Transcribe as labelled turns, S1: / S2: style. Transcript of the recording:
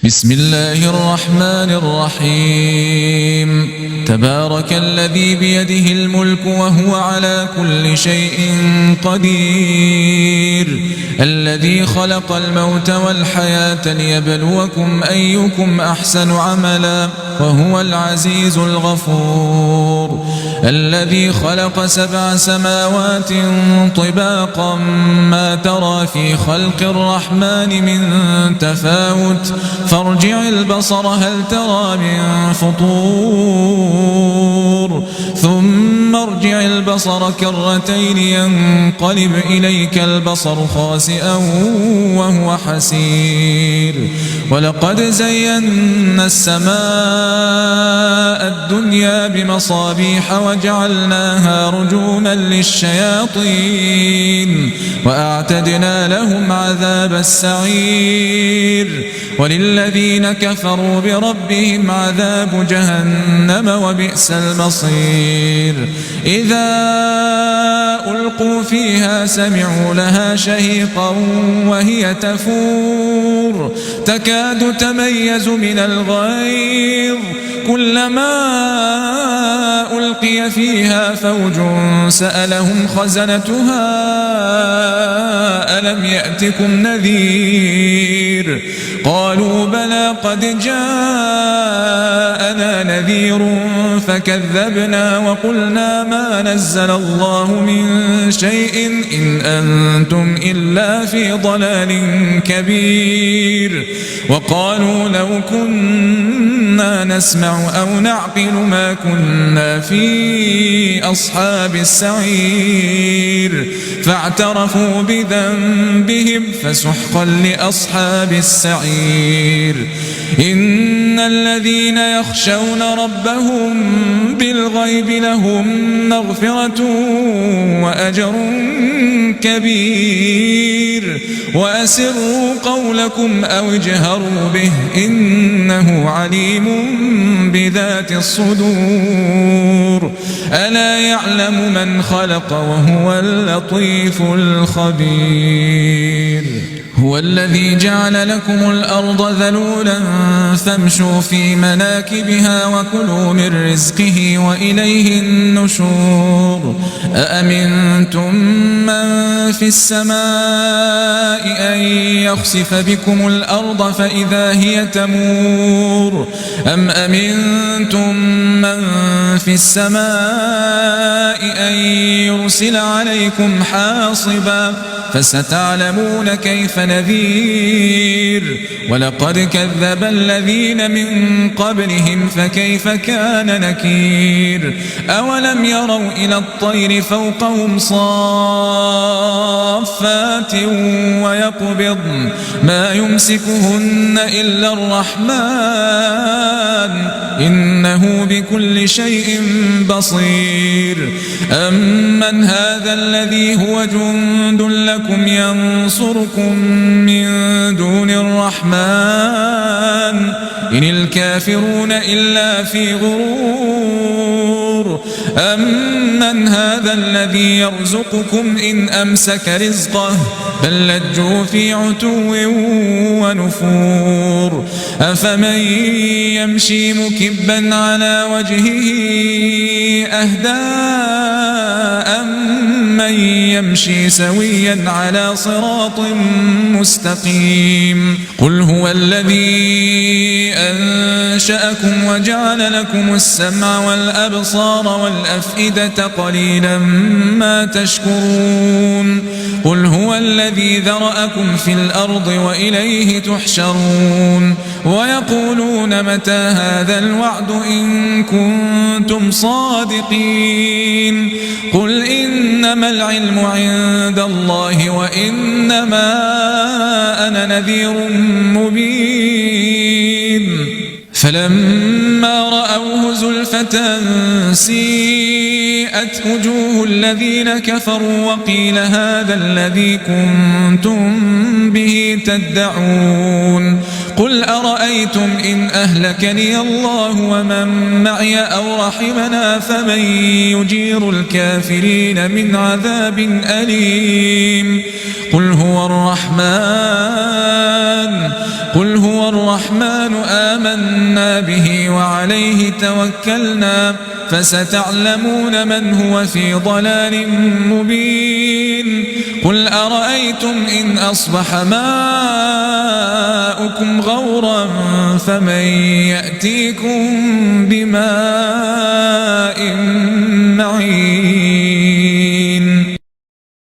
S1: بسم الله الرحمن الرحيم تبارك الذي بيده الملك وهو على كل شيء قدير الذي خلق الموت والحياة ليبلوكم أيكم أحسن عملا وهو العزيز الغفور الذي خلق 7 سماوات طباقا ما ترى في خلق الرحمن من تفاوت فارجع البصر هل ترى من فطور ثم ارجع البصر كرتين ينقلب إليك البصر خاسئا وهو حسير ولقد زينا السماء الدنيا بمصابيح وجعلناها رجوما للشياطين وأعتدنا لهم عذاب السعير وللذين كفروا بربهم عذاب جهنم وبئس المصير إذا ألقوا فيها سمعوا لها شهيقا وهي تفور تكاد تميز من الغيظ كلما ألقي فيها فوج سألهم خزنتها ألم يأتكم نذير قالوا بلى قد جاءنا نذير فكذبنا وقلنا ما نزل الله من شيء إن أنتم إلا في ضلال كبير وقالوا لو كنا نسمع أو نعقل ما كنا في أصحاب السعير فاعترفوا بذنبهم فسحقا لأصحاب السعير إن الذين يخشون ربهم بالغيب لهم مغفرة وأجر كبير وأسروا قولكم أو اجهروا به إنه عليم بذات الصدور ألا يعلم من خلق وهو اللطيف الخبير هو الذي جعل لكم الأرض ذلولا فامشوا في مناكبها وكلوا من رزقه وإليه النشور أأمنتم من في السماء أن يخسف بكم الأرض فإذا هي تمور أم أمنتم من في السماء أن يرسل عليكم حاصبا فستعلمون كيف نذير ولقد كذب الذين من قبلهم فكيف كان نكير أولم يروا إلى الطير فوقهم صافات ويقبضن ما يمسكهن إلا الرحمن إنه بكل شيء بصير أمن هذا الذي هو جند لكم ينصركم من دون الرحمن إن الكافرون إلا في غرور أمن هذا الذي يرزقكم إن أمسك رزقه بل لجوا في عتو ونفور أفمن يمشي مكبا على وجهه أهدى أمن يمشي سويا على صراط مستقيم قل هو الذي أنشأكم وجعل لكم السمع والأبصار والأفئدة قليلا ما تشكرون قل هو الذي ذرأكم في الأرض وإليه تحشرون ويقولون متى هذا الوعد إن كنتم صادقين قل إنما العلم عند الله وإنما أنا نذير مبين فلما رأوه زلفة سيئت وجوه الذين كفروا وقيل هذا الذي كنتم به تدعون قل أرأيتم إن أهلكني الله ومن معي أو رحمنا فمن يجير الكافرين من عذاب أليم قل هو الرحمن قل هو الرحمن آمنا به وعليه توكلنا فستعلمون من هو في ضلال مبين قل أرأيتم إن أصبح ماؤكم غورا فمن يأتيكم بماء